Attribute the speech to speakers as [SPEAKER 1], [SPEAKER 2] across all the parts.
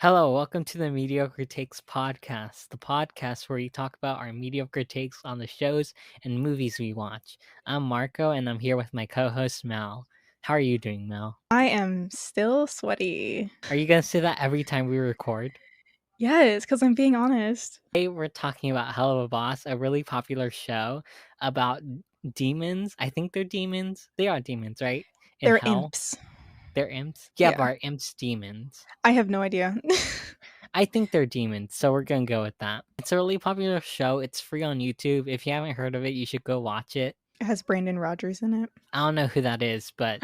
[SPEAKER 1] Hello, welcome to the Mediocre Takes podcast, the podcast where we talk about our mediocre takes on the shows and movies we watch. I'm Marco, and I'm here with my co-host Mel. How are you doing, Mel?
[SPEAKER 2] I am still sweaty.
[SPEAKER 1] Are you gonna say that every time we record?
[SPEAKER 2] Yes, because I'm being honest.
[SPEAKER 1] Today we're talking about Helluva Boss, a really popular show about demons. I think they're demons. They are demons, right? In
[SPEAKER 2] They're
[SPEAKER 1] hell,
[SPEAKER 2] imps.
[SPEAKER 1] they're imps. Yeah, but
[SPEAKER 2] Yeah,
[SPEAKER 1] are imps demons?
[SPEAKER 2] I have no idea.
[SPEAKER 1] I think they're demons, so we're gonna go with that. It's a really popular show. It's free on YouTube. If you haven't heard of it, you should go watch it.
[SPEAKER 2] It has Brandon Rogers in it.
[SPEAKER 1] I don't know who that is, but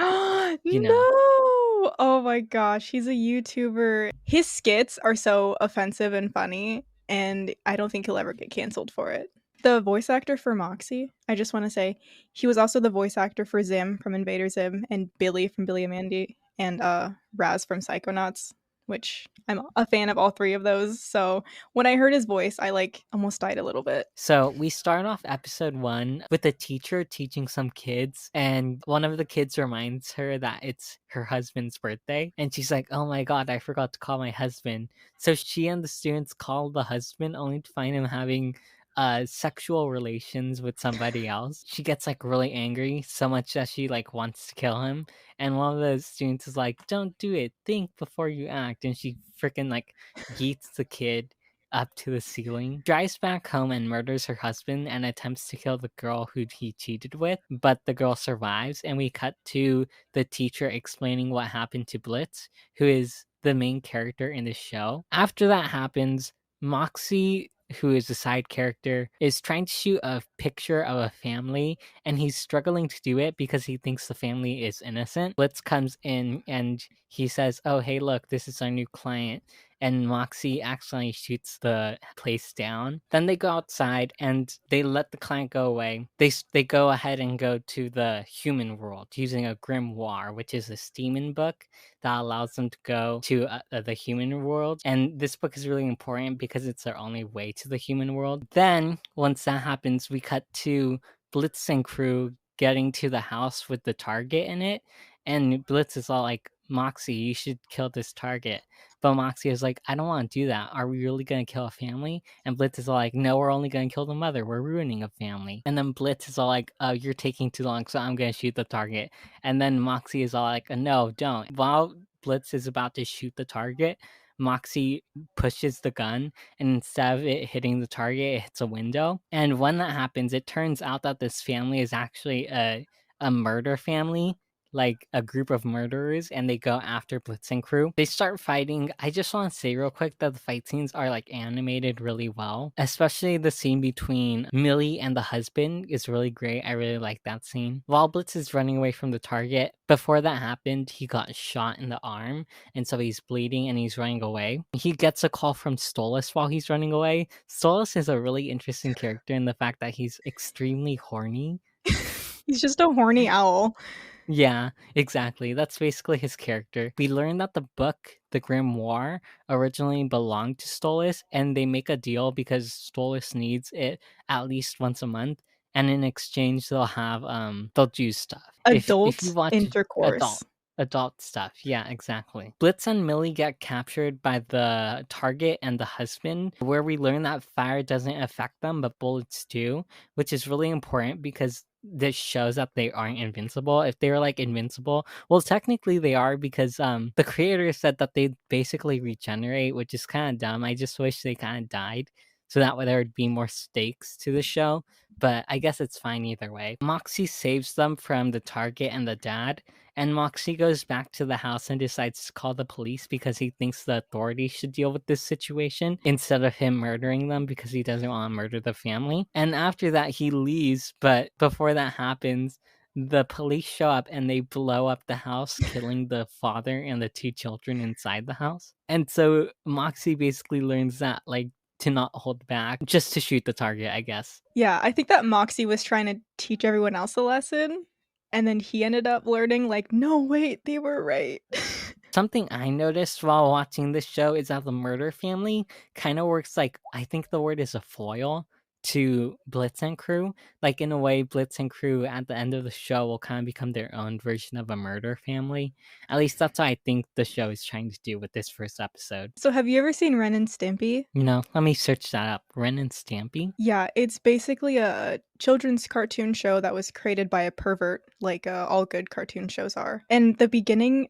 [SPEAKER 1] you know.
[SPEAKER 2] No! Oh my gosh, he's a YouTuber. His skits are so offensive and funny, and I don't think he'll ever get canceled for it. The voice actor for Moxie, I just want to say, he was also the voice actor for Zim from Invader Zim and Billy from Billy and Mandy and Raz from Psychonauts, which I'm a fan of all three of those. So when I heard his voice, I almost died a little bit.
[SPEAKER 1] So we start off episode 1 with a teacher teaching some kids, and one of the kids reminds her that it's her husband's birthday, and she's like, "Oh my god, I forgot to call my husband." So she and the students call the husband only to find him having sexual relations with somebody else. She gets like really angry, so much that she like wants to kill him. And one of the students is like, "Don't do it. Think before you act." And she freaking like yeets the kid up to the ceiling, drives back home and murders her husband and attempts to kill the girl who he cheated with, but the girl survives. And we cut to the teacher explaining what happened to Blitz, who is the main character in the show. After that happens, Moxie, who is a side character, is trying to shoot a picture of a family, and he's struggling to do it because he thinks the family is innocent. Blitz comes in and he says, "Oh, hey, look, this is our new client." And Moxie accidentally shoots the place down. Then they go outside and they let the client go away. They go ahead and go to the human world using a grimoire, which is a demon book that allows them to go to the human world. And this book is really important because it's their only way to the human world. Then, once that happens, we cut to Blitz and crew getting to the house with the target in it. And Blitz is all like, "Moxie, you should kill this target." But Moxie is like, "I don't want to do that. Are we really going to kill a family?" And Blitz is all like, "No, we're only going to kill the mother. We're ruining a family." And then Blitz is all like, "You're taking too long, so I'm going to shoot the target." And then Moxie is all like, "No, don't." While Blitz is about to shoot the target, Moxie pushes the gun, and instead of it hitting the target, it hits a window. And when that happens, it turns out that this family is actually a murder family, like a group of murderers, and they go after Blitz and crew. They start fighting. I just want to say real quick that the fight scenes are like animated really well, especially the scene between Millie and the husband is really great. I really like that scene. While Blitz is running away from the target, before that happened, he got shot in the arm, and so he's bleeding and he's running away. He gets a call from Stolas while he's running away. Stolas is a really interesting character in the fact that he's extremely horny.
[SPEAKER 2] He's just a horny owl.
[SPEAKER 1] Yeah, exactly. That's basically his character. We learn that the book, the Grimoire, originally belonged to Stolas, and they make a deal because Stolas needs it at least once a month, and in exchange they'll do stuff. If you
[SPEAKER 2] Adult
[SPEAKER 1] watch
[SPEAKER 2] intercourse.
[SPEAKER 1] adult stuff, yeah, exactly. Blitz and Millie get captured by the target and the husband, where we learn that fire doesn't affect them, but bullets do, which is really important because this shows that they aren't invincible. If they were like invincible, well, technically they are because the creator said that they basically regenerate, which is kind of dumb. I just wish they kind of died so that way there would be more stakes to the show. But I guess it's fine either way. Moxie saves them from the target and the dad, and Moxie goes back to the house and decides to call the police because he thinks the authorities should deal with this situation instead of him murdering them because he doesn't want to murder the family. And after that, he leaves, but before that happens, the police show up and they blow up the house, killing the father and the 2 children inside the house. And so Moxie basically learns that, like, to not hold back, just to shoot the target, I guess.
[SPEAKER 2] Yeah, I think that Moxie was trying to teach everyone else a lesson, and then he ended up learning, like, no, wait, they were right.
[SPEAKER 1] Something I noticed while watching this show is that the murder family kind of works like, I think the word is a foil to Blitz and crew. Like, in a way, Blitz and crew at the end of the show will kind of become their own version of a murder family. At least that's what I think the show is trying to do with this first episode.
[SPEAKER 2] So have you ever seen Ren and Stimpy?
[SPEAKER 1] Let me search that up. Ren and Stampy?
[SPEAKER 2] Yeah, it's basically a children's cartoon show that was created by a pervert, like all good cartoon shows are. And the beginning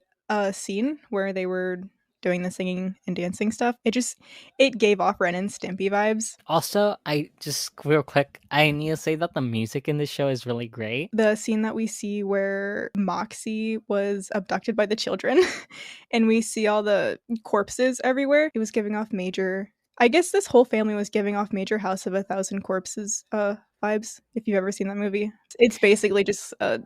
[SPEAKER 2] scene where they were doing the singing and dancing stuff, it gave off Ren and Stimpy vibes.
[SPEAKER 1] Also, I just real quick, I need to say that the music in this show is really great.
[SPEAKER 2] The scene that we see where Moxie was abducted by the children and we see all the corpses everywhere, it was giving off major. I guess this whole family was giving off major House of a Thousand Corpses vibes, if you've ever seen that movie. It's basically just a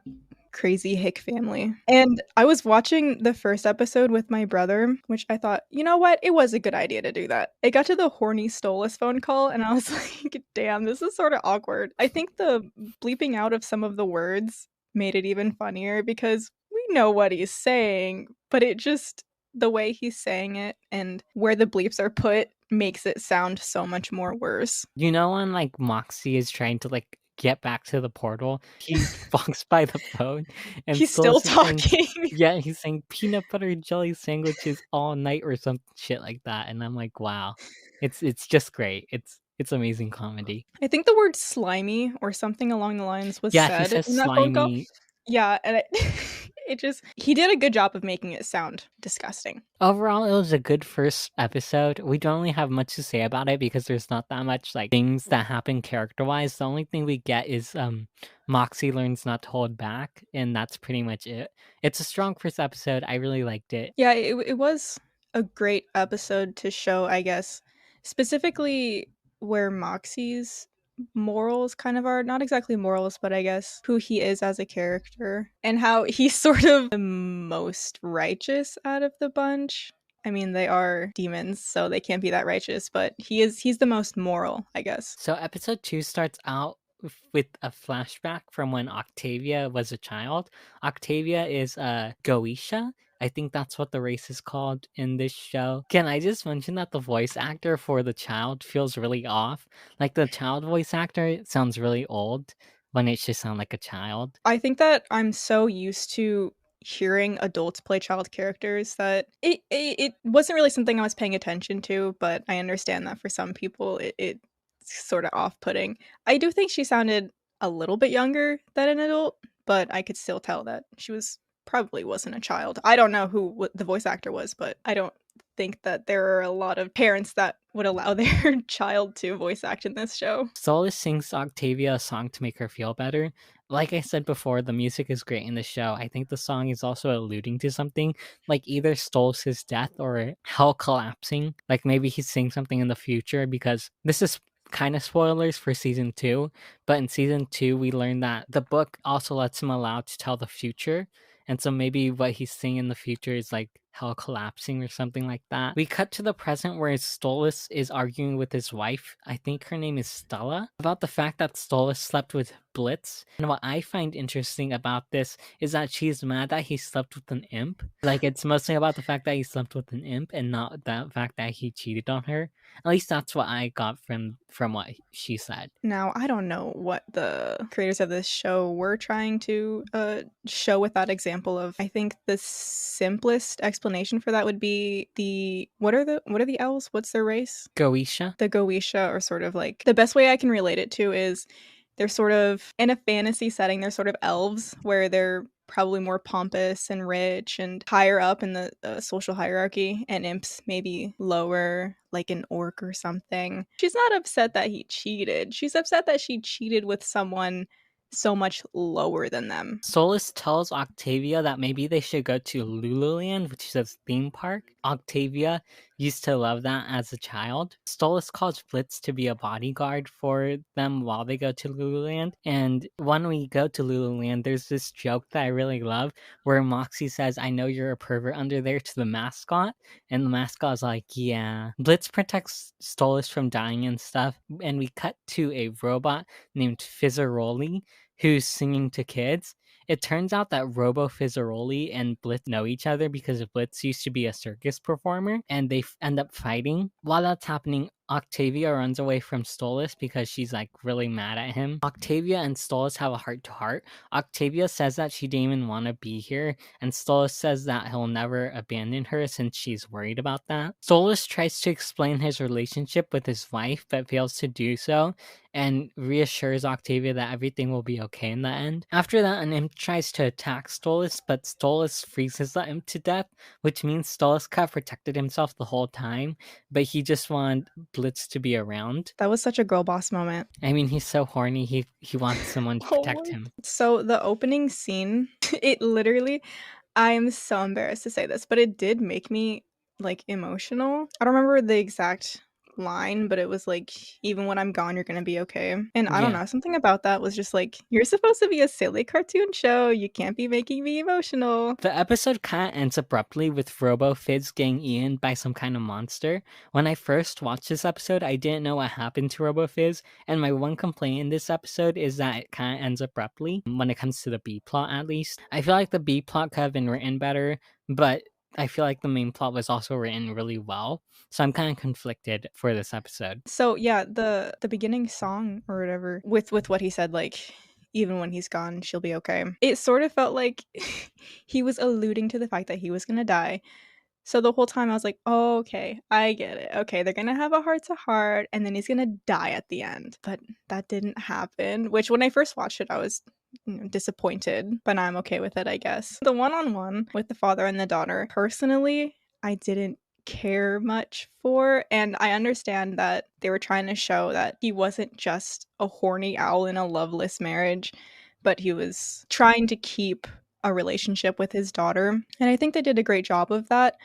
[SPEAKER 2] crazy hick family. And I was watching the first episode with my brother, which I thought, you know what? It was a good idea to do that. It got to the horny Stolas phone call, and I was like, damn, this is sort of awkward. I think the bleeping out of some of the words made it even funnier because we know what he's saying, but the way he's saying it and where the bleeps are put makes it sound so much more worse.
[SPEAKER 1] When like Moxie is trying to like get back to the portal, he walks by the phone and
[SPEAKER 2] He's still
[SPEAKER 1] Saying,
[SPEAKER 2] talking.
[SPEAKER 1] yeah, he's saying peanut butter jelly sandwiches all night or some shit like that, and I'm like, wow, it's just great. It's amazing comedy.
[SPEAKER 2] I think the word slimy or something along the lines was
[SPEAKER 1] Yeah, he
[SPEAKER 2] said
[SPEAKER 1] says
[SPEAKER 2] in that phone call.
[SPEAKER 1] slimy.
[SPEAKER 2] Yeah, and he did a good job of making it sound disgusting.
[SPEAKER 1] Overall, it was a good first episode. We don't really have much to say about it because there's not that much like things that happen character-wise. The only thing we get is Moxie learns not to hold back, and that's pretty much it. It's a strong first episode. I really liked it.
[SPEAKER 2] Yeah, it was a great episode to show, I guess, specifically where Moxie's morals kind of are, not exactly morals, but I guess who he is as a character and how he's sort of the most righteous out of the bunch. I mean, they are demons, so they can't be that righteous, but he's the most moral, I guess.
[SPEAKER 1] So episode 2 starts out with a flashback from when Octavia was a child. Octavia is a Goetia. I think that's what the race is called in this show. Can I just mention that the voice actor for the child feels really off? Like, the child voice actor sounds really old when it should sound like a child.
[SPEAKER 2] I think that I'm so used to hearing adults play child characters that it wasn't really something I was paying attention to, but I understand that for some people it's sort of off-putting. I do think she sounded a little bit younger than an adult, but I could still tell that she probably wasn't a child. I don't know who the voice actor was, but I don't think that there are a lot of parents that would allow their child to voice act in this show.
[SPEAKER 1] Stolas sings Octavia a song to make her feel better. Like I said before, the music is great in the show. I think the song is also alluding to something, like either Stolas' death or hell collapsing. Like maybe he's saying something in the future, because this is kind of spoilers for season 2, but in season 2 we learned that the book also lets him allow to tell the future. And so maybe what he's seeing in the future is like hell collapsing or something like that. We cut to the present where Stolas is arguing with his wife, I think her name is Stella, about the fact that Stolas slept with Blitz. And what I find interesting about this is that she's mad that he slept with an imp. Like, it's mostly about the fact that he slept with an imp and not the fact that he cheated on her. At least that's what I got from what she said.
[SPEAKER 2] Now, I don't know what the creators of this show were trying to show with that example of. I think the simplest explanation for that would be what are the elves? What's their race?
[SPEAKER 1] Goetia.
[SPEAKER 2] The Goetia are sort of like, the best way I can relate it to is they're sort of in a fantasy setting. They're sort of elves where they're probably more pompous and rich and higher up in the social hierarchy, and imps maybe lower, like an orc or something. She's not upset that he cheated. She's upset that she cheated with someone so much lower than them.
[SPEAKER 1] Stolas tells Octavia that maybe they should go to Lululand, which is a theme park. Octavia used to love that as a child. Stolas calls Blitz to be a bodyguard for them while they go to Lululand. And when we go to Lululand, there's this joke that I really love where Moxie says, "I know you're a pervert under there," to the mascot. And the mascot is like, yeah. Blitz protects Stolas from dying and stuff. And we cut to a robot named Fizzaroli who's singing to kids. It turns out that Robo Fizzaroli and Blitz know each other because Blitz used to be a circus performer, and they end up fighting. While that's happening, Octavia runs away from Stolas because she's like really mad at him. Octavia and Stolas have a heart to heart. Octavia says that she didn't even want to be here, and Stolas says that he'll never abandon her since she's worried about that. Stolas tries to explain his relationship with his wife but fails to do so, and reassures Octavia that everything will be okay in the end. After that, an imp tries to attack Stolas, but Stolas freezes the imp to death, which means Stolas protected himself the whole time, but he just wanted Blitz to be around.
[SPEAKER 2] That was such a girl boss moment.
[SPEAKER 1] I mean, he's so horny, he wants someone to protect
[SPEAKER 2] Oh,
[SPEAKER 1] him.
[SPEAKER 2] so the opening scene, it literally, I am so embarrassed to say this, but it did make me like emotional. I don't remember the exact line, but it was like, even when I'm gone, you're gonna be okay. And I don't
[SPEAKER 1] Yeah.
[SPEAKER 2] know, something about that was just like, you're supposed to be a silly cartoon show. You can't be making me emotional.
[SPEAKER 1] The episode kind of ends abruptly with Robo Fizz getting eaten by some kind of monster. When I first watched this episode, I didn't know what happened to Robo Fizz, and my one complaint in this episode is that it kind of ends abruptly, when it comes to the B plot at least. I feel like the B plot could have been written better, but I feel like the main plot was also written really well, so I'm kind of conflicted for this episode.
[SPEAKER 2] So yeah, the beginning song or whatever with what he said, like, even when he's gone, she'll be okay. It sort of felt like he was alluding to the fact that he was gonna die. So the whole time I was like, oh, okay, I get it. Okay, they're gonna have a heart to heart, and then he's gonna die at the end. But that didn't happen. Which when I first watched it, I was disappointed, but now I'm okay with it, I guess. The one-on-one with the father and the daughter, personally, I didn't care much for, and I understand that they were trying to show that he wasn't just a horny owl in a loveless marriage, but he was trying to keep a relationship with his daughter, and I think they did a great job of that.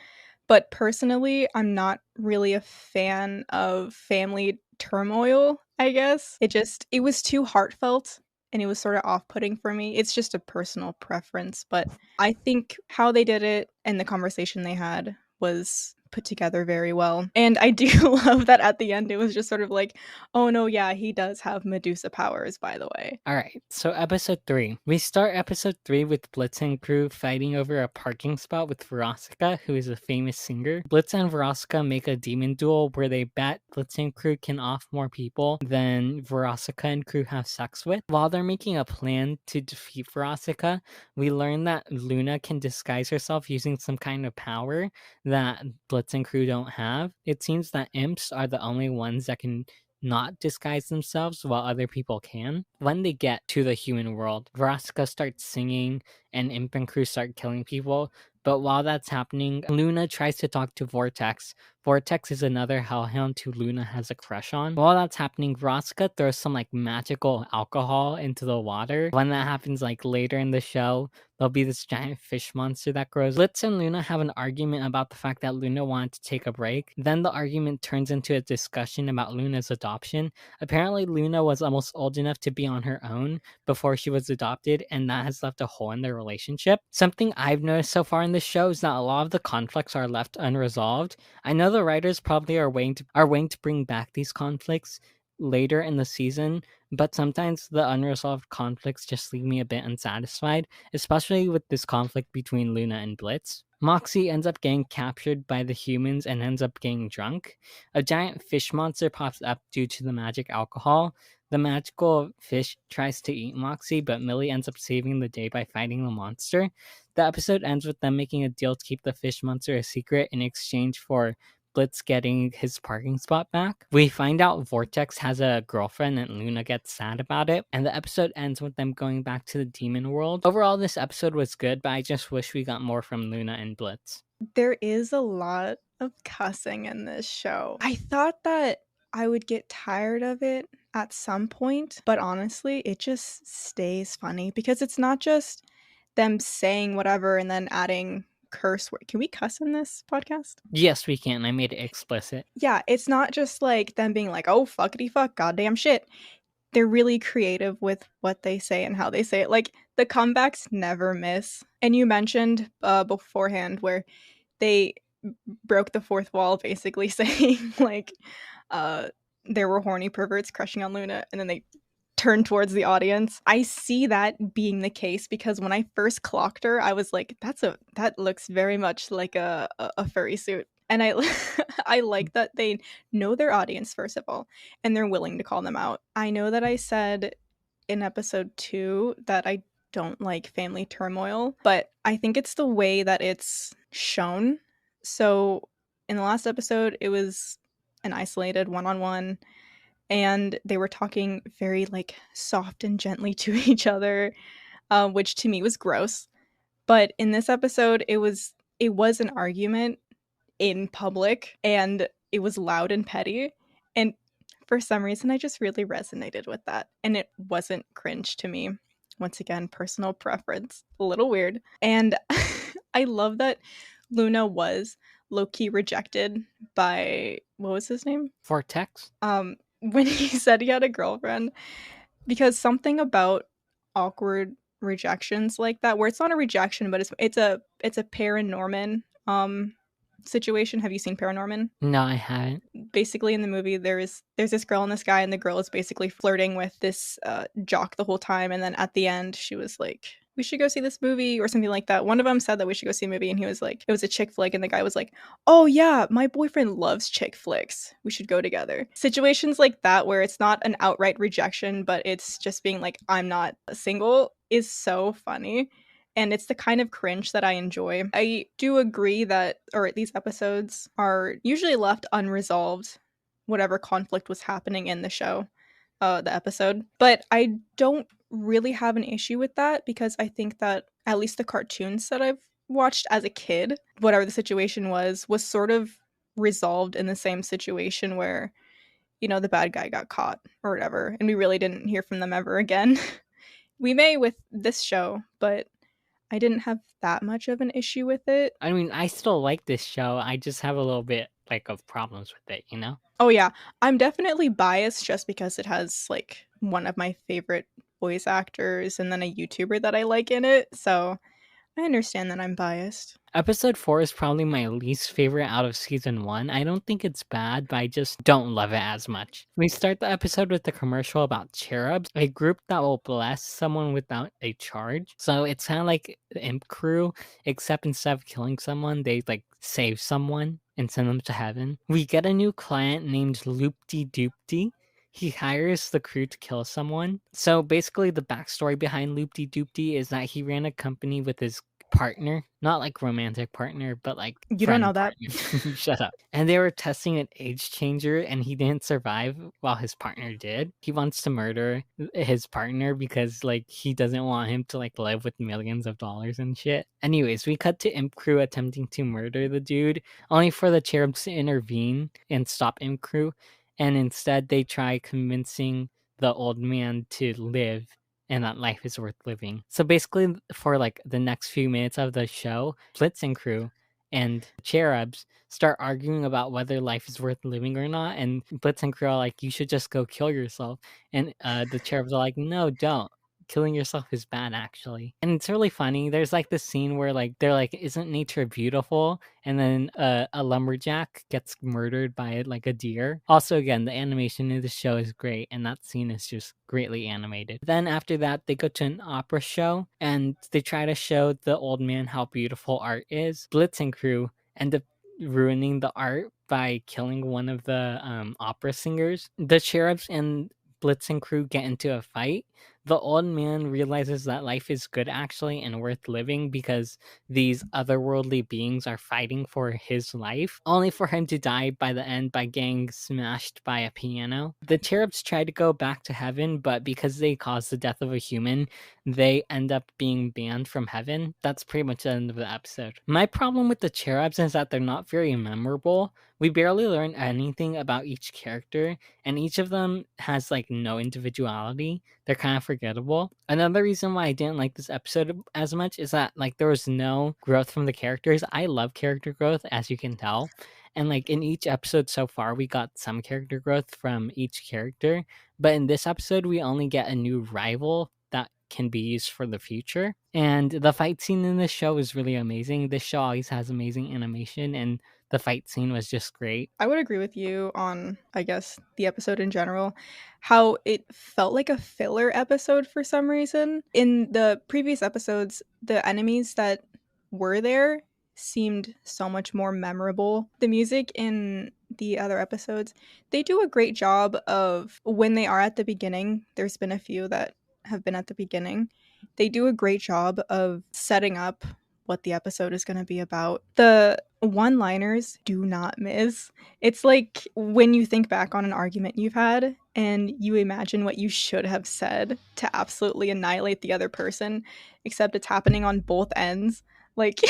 [SPEAKER 2] But personally, I'm not really a fan of family turmoil, I guess. It was too heartfelt and it was sort of off-putting for me. It's just a personal preference, but I think how they did it and the conversation they had was put together very well. And I do love that at the end it was just sort of like, oh no, yeah, he does have Medusa powers, by the way.
[SPEAKER 1] Alright, so episode 3. We start episode 3 with Blitz and crew fighting over a parking spot with Verosika, who is a famous singer. Blitz and Verosika make a demon duel where they bet Blitz and crew can off more people than Verosika and crew have sex with. While they're making a plan to defeat Verosika, we learn that Luna can disguise herself using some kind of power that Blitz and crew don't have. It seems that imps are the only ones that can not disguise themselves while other people can. When they get to the human world, Vraska starts singing and Imp and crew start killing people. But while that's happening, Luna tries to talk to Vortex. Vortex is another hellhound who Luna has a crush on. While that's happening, Vraska throws some like magical alcohol into the water. When that happens like later in the show, there'll be this giant fish monster that grows. Blitz and Luna have an argument about the fact that Luna wanted to take a break. Then the argument turns into a discussion about Luna's adoption. Apparently, Luna was almost old enough to be on her own before she was adopted, and that has left a hole in their relationship. Something I've noticed so far in this show is that a lot of the conflicts are left unresolved. I know the writers probably are waiting to bring back these conflicts later in the season, but sometimes the unresolved conflicts just leave me a bit unsatisfied, especially with this conflict between Luna and Blitz. Moxie ends up getting captured by the humans and ends up getting drunk. A giant fish monster pops up due to the magic alcohol. The magical fish tries to eat Moxie, but Millie ends up saving the day by fighting the monster. The episode ends with them making a deal to keep the fish monster a secret in exchange for Blitz getting his parking spot back. We find out Vortex has a girlfriend and Luna gets sad about it, and the episode ends with them going back to the demon world. Overall, this episode was good, but I just wish we got more from Luna and Blitz.
[SPEAKER 2] There is a lot of cussing in this show. I thought that I would get tired of it at some point, but honestly, it just stays funny because it's not just them saying whatever and then adding curse word. Can we cuss in this podcast?
[SPEAKER 1] Yes, we can. I made it explicit.
[SPEAKER 2] Yeah, it's not just like them being like, oh, fuckity fuck, goddamn shit. They're really creative with what they say and how they say it. Like, the comebacks never miss. And you mentioned beforehand where they broke the fourth wall, basically saying, like, there were horny perverts crushing on Luna, and then they turn towards the audience. I see that being the case because when I first clocked her, I was like, that looks very much like a furry suit. And I I like that they know their audience first of all, and they're willing to call them out. I know that I said in episode 2 that I don't like family turmoil, but I think it's the way that it's shown. So in the last episode, it was an isolated one-on-one, and they were talking very like soft and gently to each other, which to me was gross. But in this episode, it was an argument in public, and it was loud and petty, and for some reason I just really resonated with that, and it wasn't cringe to me. Once again, personal preference, a little weird. And I love that Luna was low-key rejected by, what was his name,
[SPEAKER 1] Vortex?
[SPEAKER 2] when he said he had a girlfriend, because something about awkward rejections like that, where it's not a rejection, but it's a Paranorman situation. Have you seen Paranorman?
[SPEAKER 1] No, I haven't.
[SPEAKER 2] Basically, in the movie, there's this girl and this guy, and the girl is basically flirting with this jock the whole time, and then at the end, she was like, "We should go see this movie" or something like that. One of them said that we should go see a movie, and he was like, it was a chick flick, and the guy was like, "Oh yeah, my boyfriend loves chick flicks. We should go together." Situations like that, where it's not an outright rejection, but it's just being like, "I'm not single," is so funny. And it's the kind of cringe that I enjoy. I do agree that, or these episodes are usually left unresolved, whatever conflict was happening in the show, the episode. But I don't really have an issue with that, because I think that at least the cartoons that I've watched as a kid, whatever the situation was sort of resolved in the same situation where, the bad guy got caught or whatever, and we really didn't hear from them ever again. We may with this show, but I didn't have that much of an issue with it.
[SPEAKER 1] I mean, I still like this show. I just have a little bit like of problems with it, you know?
[SPEAKER 2] Oh yeah, I'm definitely biased just because it has like one of my favorite voice actors and then a YouTuber that I like in it. So I understand that I'm biased.
[SPEAKER 1] Episode 4 is probably my least favorite out of season 1. I don't think it's bad, but I just don't love it as much. We start the episode with a commercial about cherubs, a group that will bless someone without a charge. So it's kind of like the Imp Crew, except instead of killing someone, they like save someone and send them to heaven. We get a new client named Loopty Doopty. He hires the crew to kill someone. So basically, the backstory behind Loopty Doopty is that he ran a company with his partner, not like romantic partner, but like
[SPEAKER 2] You don't
[SPEAKER 1] friend
[SPEAKER 2] know that.
[SPEAKER 1] partner. Shut up. And they were testing an age changer, and he didn't survive while his partner did. He wants to murder his partner because like he doesn't want him to like live with millions of dollars and shit. Anyways, we cut to Imp Crew attempting to murder the dude, only for the cherubs to intervene and stop Imp Crew, and instead they try convincing the old man to live and that life is worth living. So basically, for like the next few minutes of the show, Blitz and crew and cherubs start arguing about whether life is worth living or not. And Blitz and crew are like, "You should just go kill yourself." And the cherubs are like, "No, don't. Killing yourself is bad, actually." And it's really funny. There's like this scene where like they're like, "Isn't nature beautiful?" And then a lumberjack gets murdered by like a deer. Also, again, the animation in the show is great, and that scene is just greatly animated. Then after that, they go to an opera show, and they try to show the old man how beautiful art is. Blitz and crew end up ruining the art by killing one of the opera singers. The cherubs and Blitz and crew get into a fight. The old man realizes that life is good actually and worth living because these otherworldly beings are fighting for his life, only for him to die by the end by getting smashed by a piano. The cherubs try to go back to heaven, but because they caused the death of a human, they end up being banned from heaven. That's pretty much the end of the episode. My problem with the cherubs is that they're not very memorable. We barely learn anything about each character, and each of them has like no individuality. They're kind of forgettable. Another reason why I didn't like this episode as much is that like there was no growth from the characters. I love character growth, as you can tell. And like in each episode so far, we got some character growth from each character. But in this episode, we only get a new rival that can be used for the future. And the fight scene in this show is really amazing. This show always has amazing animation, and the fight scene was just great.
[SPEAKER 2] I would agree with you on, I guess, the episode in general, how it felt like a filler episode for some reason. In the previous episodes, the enemies that were there seemed so much more memorable. The music in the other episodes, they do a great job of when they are at the beginning. There's been a few that have been at the beginning. They do a great job of setting up what the episode is going to be about. The one liners do not miss. It's like when you think back on an argument you've had and you imagine what you should have said to absolutely annihilate the other person, except it's happening on both ends. Like,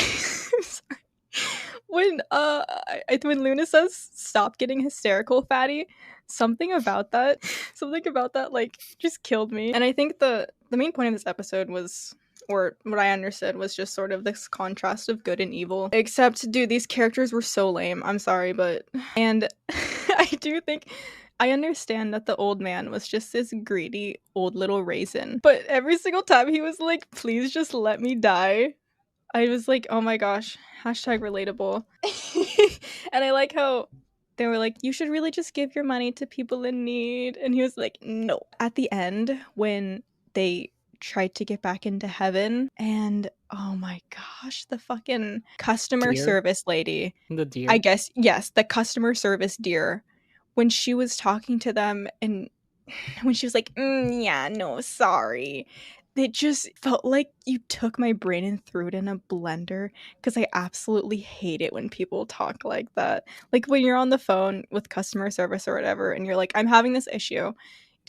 [SPEAKER 2] when Luna says stop getting hysterical, fatty, something about that, like just killed me. And I think the main point of this episode was, or what I understood was, just sort of this contrast of good and evil. Except, dude, these characters were so lame. I'm sorry, but and I do think I understand that the old man was just this greedy old little raisin. But every single time he was like, please just let me die, I was like, oh my gosh, hashtag relatable. And I like how they were like, you should really just give your money to people in need. And he was like, no. At the end, when they tried to get back into heaven, and oh my gosh, the fucking customer
[SPEAKER 1] Deer,
[SPEAKER 2] service lady,
[SPEAKER 1] the
[SPEAKER 2] I
[SPEAKER 1] deer.
[SPEAKER 2] guess, yes, the customer service dear, when she was talking to them and when she was like, yeah, no, sorry. It just felt like you took my brain and threw it in a blender because I absolutely hate it when people talk like that. Like when you're on the phone with customer service or whatever, and you're like, I'm having this issue.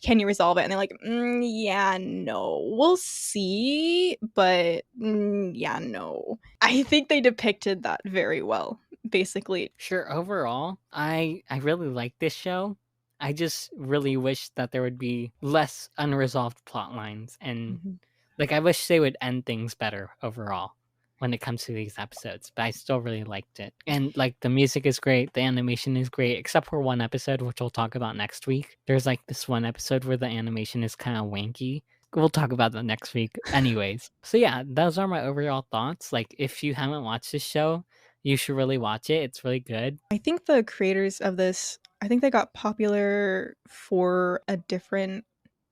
[SPEAKER 2] Can you resolve it? And they're like, yeah, no, we'll see, but yeah, no. I think they depicted that very well, basically.
[SPEAKER 1] Sure, overall, I really like this show. I just really wish that there would be less unresolved plot lines, and
[SPEAKER 2] Mhm.
[SPEAKER 1] like I wish they would end things better overall when it comes to these episodes. But I still really liked it. And like the music is great, the animation is great, except for one episode which we'll talk about next week. There's like this one episode where the animation is kind of wanky. We'll talk about that next week anyways. So yeah, those are my overall thoughts. Like if you haven't watched this show, you should really watch it. It's really good.
[SPEAKER 2] I think the creators of this, I think they got popular for a different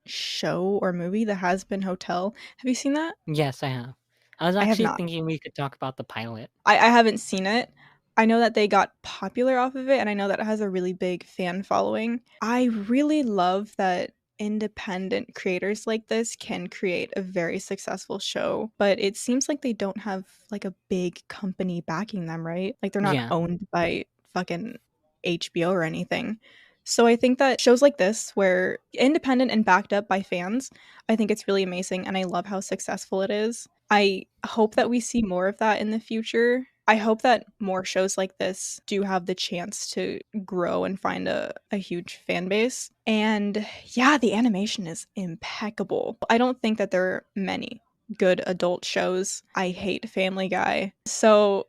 [SPEAKER 2] show or movie, The Has Been Hotel. Have you seen that?
[SPEAKER 1] Yes, I have. I was
[SPEAKER 2] I have
[SPEAKER 1] actually
[SPEAKER 2] not.
[SPEAKER 1] thinking we could talk about the pilot.
[SPEAKER 2] I haven't seen it. I know that they got popular off of it, and I know that it has a really big fan following. I really love that independent creators like this can create a very successful show, but it seems like they don't have like a big company backing them, right? Like they're not
[SPEAKER 1] Yeah.
[SPEAKER 2] owned by fucking HBO or anything. So I think that shows like this, where independent and backed up by fans, I think it's really amazing, and I love how successful it is. I hope that we see more of that in the future. I hope that more shows like this do have the chance to grow and find a huge fan base. And yeah, the animation is impeccable. I don't think that there are many good adult shows. I hate Family Guy. So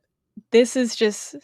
[SPEAKER 2] this is just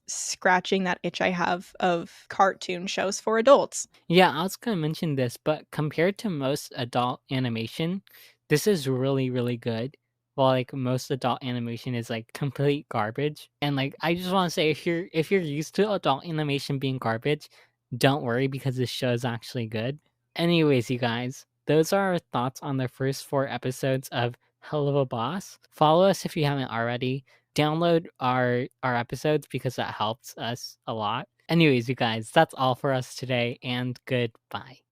[SPEAKER 2] scratching that itch I have of cartoon shows for adults.
[SPEAKER 1] Yeah, I was gonna mention this, but compared to most adult animation, this is really, really good. While like most adult animation is like complete garbage. And like I just wanna say if you're used to adult animation being garbage, don't worry because this show is actually good. Anyways, you guys, those are our thoughts on the first 4 episodes of Helluva Boss. Follow us if you haven't already. Download our episodes because that helps us a lot. Anyways, you guys, that's all for us today, and goodbye.